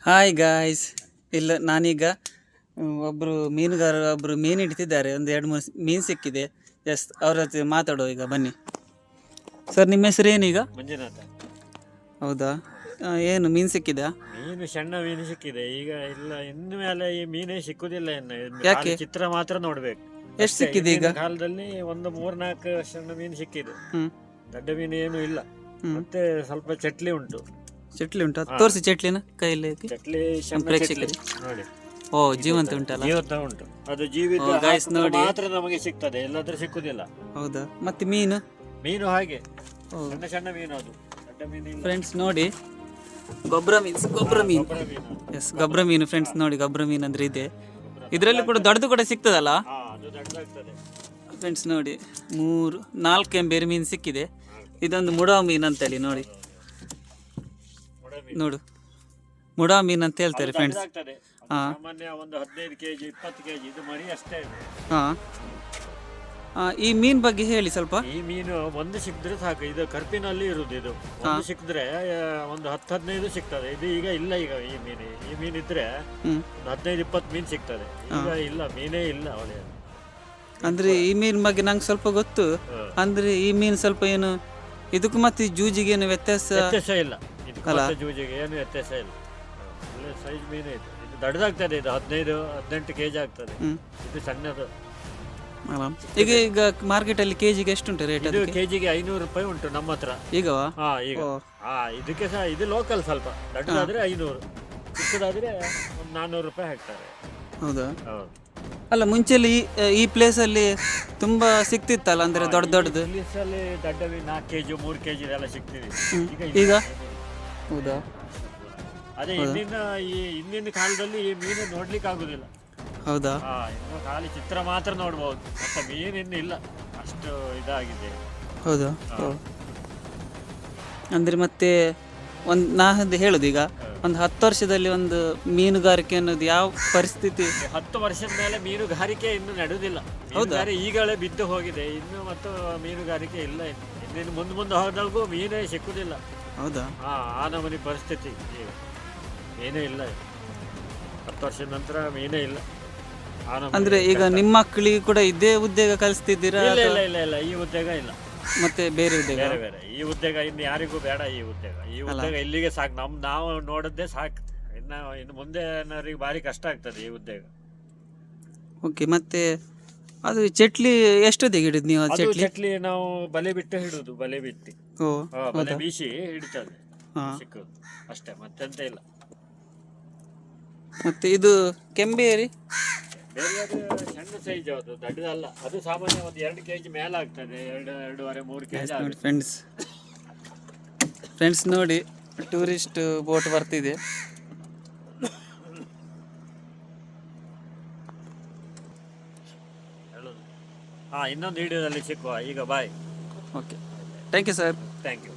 Hi guys. ಇಲ್ಲ ನಾನೀಗ ಒಬ್ಬರು ಒಬ್ಬರು ಮೀನು ಹಿಡಿತಿದ್ದಾರೆ. ಒಂದು 2-3 ಮೀನು ಸಿಕ್ಕಿದೆ. ಎಸ್, ಅವ್ರ ಹತ್ರ ಮಾತಾಡೋ ಈಗ, ಬನ್ನಿ. ಸರ್, ನಿಮ್ಮ ಹೆಸರು ಏನೀಗ? ಮಂಜುನಾಥ. ಹೌದಾ? ಏನು ಮೀನು ಸಿಕ್ಕಿದಾ? ಮೀನು ಸಣ್ಣ ಮೀನು ಸಿಕ್ಕಿದೆ ಈಗ. ಇಲ್ಲ, ಇನ್ನು ಮೇಲೆ ಈ ಮೀನೇ ಸಿಕ್ಕುದಿಲ್ಲ. ಇನ್ನು ಯಾಕೆ? ಚಿತ್ರ ಮಾತ್ರ ನೋಡ್ಬೇಕು. ಎಷ್ಟು ಸಿಕ್ಕಿದೆ ಈಗ? ಕಾಲದಲ್ಲಿ ಒಂದು 3-4 ಸಣ್ಣ ಮೀನು ಸಿಕ್ಕಿದೆ. ದೊಡ್ಡ ಮೀನು ಏನು ಇಲ್ಲ. ಮತ್ತೆ ಸ್ವಲ್ಪ ಚಟ್ಲಿ ಉಂಟು. ಚಟ್ಲಿ ಉಂಟಾ? ತೋರಿಸಿ ಚಟ್ಲಿನ ಕೈಯಲ್ಲಿ. ಚಟ್ಲಿ ಪ್ರೇಕ್ಷಕರಿಗೆ ನೋಡಿ. ಓ, ಜೀವಂತ ಉಂಟಲ್ಲ? ಜೀವಂತ ಉಂಟು. ಅದು ಜೀವಿತ ಗಾಯ್ಸ್ ನೋಡಿ, ಮಾತ್ರ ನಮಗೆ ಸಿಗ್ತದೆ, ಎಲ್ಲಾದ್ರೂ ಸಿಕ್ಕುದಿಲ್ಲ. ಹೌದಾ? ಮತ್ತೆ ಮೀನು ಹಾಗೆ ಸಣ್ಣ ಸಣ್ಣ ಮೀನು, ಅದು ದೊಡ್ಡ ಮೀನು ಇಲ್ಲ. ಫ್ರೆಂಡ್ಸ್ ನೋಡಿ, ಗೊಬ್ಬರ ಮೀನು. ಎಸ್, ಗೊಬ್ಬರ ಮೀನು ಫ್ರೆಂಡ್ಸ್ ನೋಡಿ. ಗೊಬ್ಬರ ಮೀನು ಅಂದ್ರೆ ಇದೆ. ಇದರಲ್ಲಿ ಕೂಡ ದೊಡ್ಡದು ಕೂಡ ಸಿಗ್ತದಲ್ಲ ಫ್ರೆಂಡ್ಸ್? ನೋಡಿ, 3-4 ಎಂಬೇರು ಮೀನು ಸಿಕ್ಕಿದೆ. ಇದೊಂದು ಮುಡಾ ಮೀನು ಅಂತೇಳಿ ನೋಡಿ. ನೋಡು, ಮುಡಾ ಮೀನು ಅಂತ ಹೇಳ್ತಾರೆ ಫ್ರೆಂಡ್ಸ್. ಸಾಮಾನ್ಯ ಒಂದು 15 kg 20 kg ಇದು ಮರಿ ಅಷ್ಟೇ. ಈ ಮೀನ್ ಬಗ್ಗೆ ಹೇಳಿ ಸ್ವಲ್ಪ. ಈ ಮೀನು ಒಂದು ಸಿಕ್ಕಿದ್ರೆ ಸಾಕು. ಇದು ಕರ್ಪಿನಲ್ಲಿ ಇರುದು. ಇದು ಒಂದು ಸಿಕ್ಕಿದ್ರೆ ಒಂದು 10-15 ಸಿಗ್ತದೆ. ಇದು ಈಗ ಇಲ್ಲ. ಈಗ ಈ ಮೀನು ಇದ್ರೆ 15-20 ಮೀನು ಸಿಗ್ತದೆ. ಈಗ ಇಲ್ಲ, ಮೀನೇ ಇಲ್ಲ ಅವಳೆ. ಅಂದ್ರೆ ಈ ಮೀನ್ ಬಗ್ಗೆ ನಂಗೆ ಸ್ವಲ್ಪ ಗೊತ್ತು. ಅಂದ್ರೆ ಈ ಮೀನು ಸ್ವಲ್ಪ ಏನು ಇದಕ್ಕೂ ಮತ್ತೆ ಜೂಜಿಗೆ ಏನು ವ್ಯತ್ಯಾಸ ಇಲ್ಲ. ಜೂಜಿಗೆ ಏನು ವ್ಯತ್ಯಾಸ ಇಲ್ಲ. ಒಳ್ಳೆ ಸೈಜ್ ಮೀನು ಇದು. ಇದು ದೊಡ್ಡದಾಗ್ತದೆ. ಇದು 15-18 kg ಆಗ್ತದೆ. ಇದು ಸಣ್ಣದು. ಈಗ ಮಾರ್ಕೆಟ್ ಅಲ್ಲಿ ಕೆಜಿಗೆ ಎಷ್ಟು ಉಂಟು ರೇಟ್? ಇದು ಕೆಜಿಗೆ 500 ರೂಪಾಯಿ ಉಂಟು ನಮ್ಮ ಹತ್ರ ಈಗ. ಈಗ ಇದಕ್ಕೆ ಸಹ ಇದು ಲೋಕಲ್. ಸ್ವಲ್ಪ ದೊಡ್ಡದಾದ್ರೆ 500, ಚಿಕ್ಕದಾದ್ರೆ 400 ರೂಪಾಯಿ ಹಾಕ್ತಾರೆ. ಹೌದಾ? ಅಲ್ಲ, ಮುಂಚೆಲಿ ಈ ಪ್ಲೇಸ್ ಅಲ್ಲಿ ತುಂಬಾ ಸಿಕ್ತಿತ್ತಲ್ಲ, ಅಂದ್ರೆ ದೊಡ್ಡದು ಪ್ಲೇಸ್ ಅಲ್ಲಿ ದೊಡ್ಡ 4 kg 3 kg ಎಲ್ಲ ಸಿಗ್ತಿದೆ ಈಗ. ಹೌದಾ? ಅದೇ ಹಿಂದಿನ ಕಾಲದಲ್ಲಿ ಈ ಮೀನು ನೋಡ್ಲಿಕ್ಕೆ ಆಗುದಿಲ್ಲ. ಹೌದಾ? ಇನ್ನು ಖಾಲಿ ಚಿತ್ರ ಮಾತ್ರ ನೋಡ್ಬೋದು. ಮತ್ತೆ ಮೀನಿನ್ನು ಇಲ್ಲ, ಅಷ್ಟು ಇದಾಗಿದೆ. ಹೌದಾ? ಅಂದ್ರೆ ಮತ್ತೆ ನಾ ಹೇಳುದು ಈಗ ಒಂದು 10 ವರ್ಷದಲ್ಲಿ ಒಂದು ಮೀನುಗಾರಿಕೆ ಅನ್ನೋದು ಯಾವ ಪರಿಸ್ಥಿತಿ? 10 ವರ್ಷದ ಮೇಲೆ ಮೀನುಗಾರಿಕೆ ಇನ್ನು ನಡೆಯುವುದಿಲ್ಲ. ಮೀನುಗಾರಿಕೆ ಈಗಲೇ ಬಿದ್ದು ಹೋಗಿದೆ. ಇನ್ನು ಮತ್ತು ಮೀನುಗಾರಿಕೆ ಇಲ್ಲ. ಇನ್ನು ಮುಂದೆ ಹೋದಾಗೂ ಮೀನೇ ಸಿಕ್ಕುದಿಲ್ಲ. ಹೌದಾ? ಆ ನಮೂನಿ ಪರಿಸ್ಥಿತಿ ಈಗ. ಮೀನೇ ಇಲ್ಲ. 10 ವರ್ಷದ ನಂತರ ಮೀನೇ ಇಲ್ಲ. ಅಂದ್ರೆ ಈಗ ನಿಮ್ಮ ಮಕ್ಕಳಿಗೆ ಕೂಡ ಇದೇ ಉದ್ಯೋಗ ಕಲಿಸ್ತಿದ್ದೀರಾ? ಇಲ್ಲ, ಈ ಉದ್ಯೋಗ ಇಲ್ಲ. ಮತ್ತೆ ಬೇರೆ ಉದ್ಯೋಗ? ಬೇರೆ. ಈ ಉದ್ಯೋಗ ಇನ್ನು ಯಾರಿಗೂ ಬೇಡ. ಈ ಉದ್ಯೋಗ ಇಲ್ಲಿಗೆ ಸಾಕು. ನಾವು ನೋಡದ್ದೇ ಸಾಕು. ಇನ್ನು ಮುಂದೆ ಭಾರಿ ಕಷ್ಟ ಆಗ್ತದೆ ಈ ಉದ್ಯೋಗ. ಓಕೆ. ಮತ್ತೆ ಅದು ಚಟ್ಲಿ ಎಷ್ಟೊತ್ತಿಗೆ ಹಿಡಿದ್ ನೀವು? ಚಟ್ಲಿ ನಾವು ಬಲೆ ಬಿಟ್ಟು ಹಿಡುದು. ಬಲೆ ಬೀಸಿ ಹಿಡಿತದೆ. ಸಿಕ್ಕುದು ಅಷ್ಟೇ, ಮತ್ತೆಂತ ಇಲ್ಲ. ಮತ್ತೆ ಇದು ಕೆಂಬೇರಿ ಸಣ್ಣ ಸೈಜ್, ಅದು ದೊಡ್ಡದಲ್ಲ. ಅದು ಸಾಮಾನ್ಯ ಒಂದು 2 kg ಮೇಲೆ ಆಗ್ತದೆ. 2-2.5-3 kg. ಫ್ರೆಂಡ್ಸ್ ನೋಡಿ, ಟೂರಿಸ್ಟ್ ಬೋಟ್ ಬರ್ತಿದೆ. ಇನ್ನೊಂದು ವಿಡಿಯೋದಲ್ಲಿ ಸಿಕ್ಕುವ. ಈಗ bye. Okay, thank you sir. Thank you.